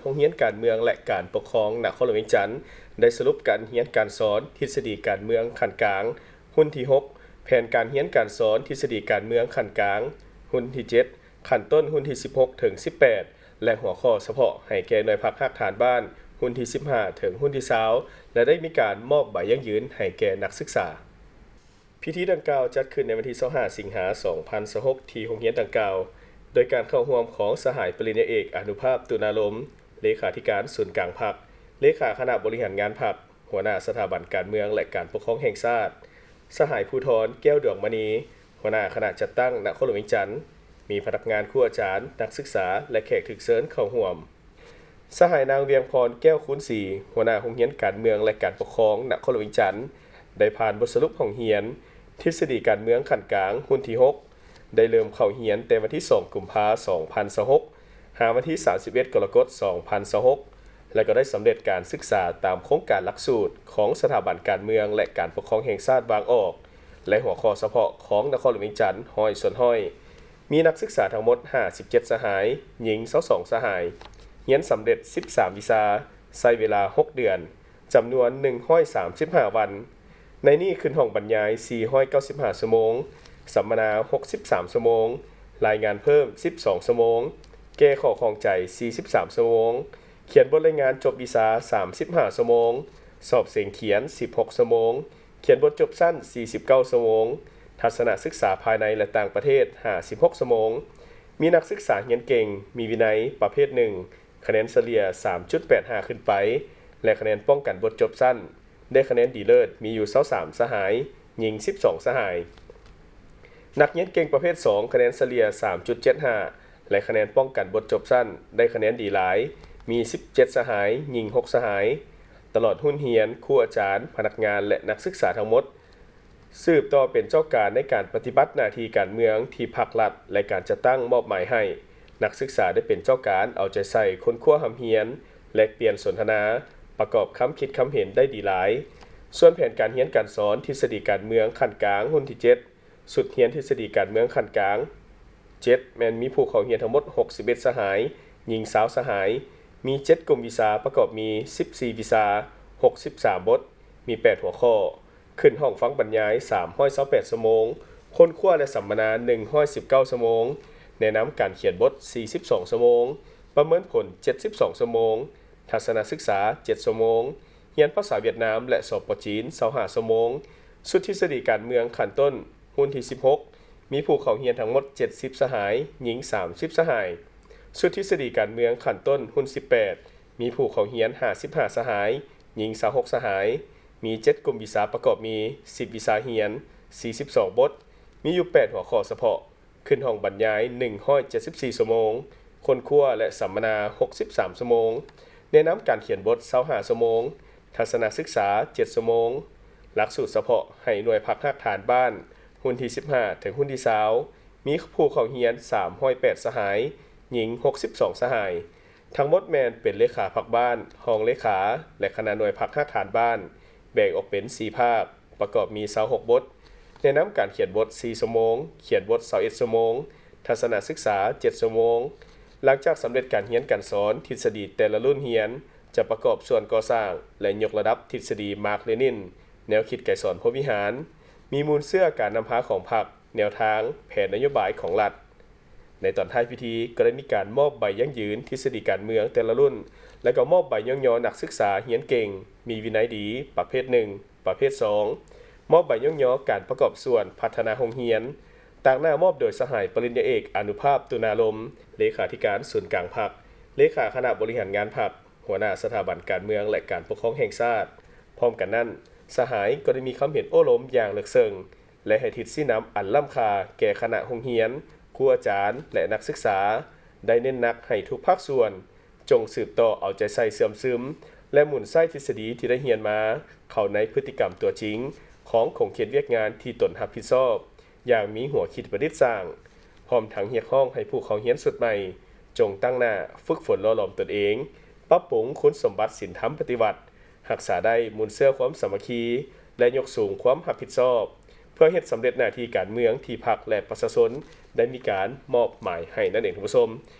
โรงเรียนการเมืองและการปกครองนครหลวงเวียงจันทน์ได้สรุปการเรียนการสอนทฤษฎีการเมืองขั้นกลางหุ้นที่6แผนการเรียนการสอนทฤษฎีการเมืองขั้นกลางหุ้นที่7ขั้นต้นหุ้นที่16ถึง18และหัวข้อเฉพาะให้แก่หน่วยภาคฐานบ้านหุ้นที่15ถึงหุ้นที่20และได้มีการมอบใบยั่งยืนให้แก่นักศึกษาพิธีดังกล่าวจัดขึ้นในวันที่25สิงหาคม2026ที่โรงเรียนดังกล่าวโดยการเข้าร่วมของสหายปริญญาเอกอนุภาพตุนาลมเลขาธิการศูนย์กลางพรรคเลขาคณะบริหารงานพรรคหัวหน้าสถาบันการเมืองและการปกครองแห่งชาติสหายภูธรแก้วดวงมณีหัวหน้าคณะจัดตั้งนครหลวงเวียงจันทน์มีพนักงานครูอาจารย์นักศึกษาและแขกถึกเชิญเข้าร่วมสหายนางเวียงพรแก้วคูณศรีหัวหน้าโรงเรียนการเมืองและการปกครองนครหลวงเวียงจันทน์ได้ผ่านบทสรุปของเรียนทฤษฎีการเมืองขั้นกลางหุ้นที่6ได้เริ่มเข้าเรียนแต่วันที่2กุมภาพันธ์2026หาวันที่31กรกฎาคม2026และก็ได้สำเร็จการศึกษาตามโครงการหลักสูตรของสถาบันการเมืองและการปกครองแห่งชาติบางออกและหัวข้อเฉพาะของนครหลวงเวียงจันทน์ห้อยส่วนห้อยมีนักศึกษาทั้งหมด57สหายหญิง22สหายเรียนสำเร็จ13วิชาใช้เวลา6เดือนจำนวน135วันในนี้ขึ้นห้องบรรยาย495ชั่วโมงสัมมนา63ชั่วโมงรายงานเพิ่ม12ชั่วโมงแก้ข้อข้องใจ43ชั่วโมงเขียนบทรายงานจบวิชา35ชั่วโมงสอบเสียงเขียน16ชั่วโมงเขียนบทจบสั้น49ชั่วโมงทัศนศึกษาภายในและต่างประเทศ56ชั่วโมงมีนักศึกษาเรียนเก่งมีวินัยประเภท1คะแนนเฉลี่ย 3.85 ขึ้นไปและคะแนนป้องกันบทจบสั้นได้คะแนนดีเลิศมีอยู่23สหายหญิง12สหายนักเรียนเก่งประเภท2คะแนนเฉลี่ย 3.75 และคะแนนป้องกันบทจบสั้นได้คะแนนดีหลายมี17สหายหญิง6สหายตลอดหุ้นเรียนครูอาจารย์พนักงานและนักศึกษาทั้งหมดสืบต่อเป็นเจ้าการในการปฏิบัติหน้าที่การเมืองที่ภาครัฐและการจัดตั้งมอบหมายให้นักศึกษาได้เป็นเจ้าการเอาใจใส่ค้นคว้าหำเรียนแลกเปลี่ยนสนทนาประกอบคำคิดคำเห็นได้ดีหลายส่วนแผนการเรียนการสอนทฤษฎีการเมืองขั้นกลางหุ้นที่7สุดเรียนทฤษฎีการเมืองขั้นกลาง7แม้นมีผู้เข้าเรียนทั้งหมด61สหายหญิง20สหายมี7กลุ่มวิชาประกอบมี14วิชา63บทมี8หัวข้อขึ้นห้องฟังบรรยาย328ชั่วโมงค้นคว้าและสัมมนา119ชั่วโมงแนะนำการเขียนบท42ชั่วโมงประเมินผล72ชั่วโมงทัศนศึกษา7ชั่วโมงเรียนภาษาเวียดนามและสอบป.จีน25ชั่วโมงสุดทฤษฎีการเมืองขั้นต้นหุ้นที่16มีผู้เข้าเรียนทั้งหมด70สหายหญิง30สหายสุดทฤษฎีการเมืองขั้นต้นหุ้น18มีผู้เข้าเรียน55สหายหญิง26สหายมี7กลุ่มวิชาประกอบมี10วิชาเรียน42บทมีอยู่8หัวข้อเฉพาะขึ้นห้องบรรยาย174ชั่วโมงค้นคว้าและสัมมนา63ชั่วโมงแนะนำการเขียนบท25ชั่วโมงทัศนศึกษา7ชั่วโมงหลักสูตรเฉพาะให้หน่วยพักฐานบ้านหุ้นที่15ถึงหุ้นที่20มีผู้เข้าเรียน308สหายหญิง62สหายทั้งหมดแม่นเป็นเลขาพรรคบ้านห้องเลขาและคณะหน่วยพักฐานบ้านแบ่งออกเป็น4ภาคประกอบมี26บทแนะนำการเขียนบท4ชั่วโมงเขียนบท21ชั่วโมงทัศนศึกษา7ชั่วโมงหลังจากสำเร็จการเรียนการสอนทฤษฎีแต่ละรุ่นเรียนจะประกอบส่วนก่อสร้างและยกระดับทฤษฎีมาร์กเลนินแนวคิดไกสอนพรหมวิหารมีมูลเสื้อการนำพาของพรรคแนวทางแผนนโยบายของรัฐในตอนท้ายพิธีก็ได้มีการมอบใบยั่งยืนทฤษฎีการเมืองแต่ละรุ่นและก็มอบใบย่อนักศึกษาเรียนเก่งมีวินัยดีประเภท1ประเภท2มอบใบย่อการประกอบส่วนพัฒนาโรงเรียนต่างหน้ามอบโดยสหายปริญญาเอกอนุภาพตุนาลมเลขาธิการศูนย์กลางพรรคเลขาคณะบริหารงานพรรคหัวหน้าสถาบันการเมืองและการปกครองแห่งชาติพร้อมกันนั้นสหายก็ได้มีความเห็นโอ้ล้มอย่างลึกซึ้งและให้ทิศชี้นำอันล้ำค่าแก่คณะโรงเรียนครูอาจารย์และนักศึกษาได้เน้นหนักให้ทุกภาคส่วนจงสืบต่อเอาใจใส่เสื่อมซึมและหมุนไส้ทฤษฎีที่ได้เรียนมาเข้าในพฤติกรรมตัวจริงของของเขตเวียกงานที่ตนรับผิดชอบอย่างมีหัวคิดประดิษฐ์สร้างพร้อมทั้งเรียกร้องให้ผู้เข้าเรียนสุดใหม่จงตั้งหน้าฝึกฝนหล่อหลอมตนเองปรับปรุงคุณสมบัติศีลธรรมปฏิบัติรักษาได้มูลเสื่อความสามัคคีและยกสูงความรับผิดชอบเพื่อเฮ็ดสำเร็จหน้าที่การเมืองที่พรรคและประชาชนได้มีการมอบหมายให้นั่นเองท่านผู้ชม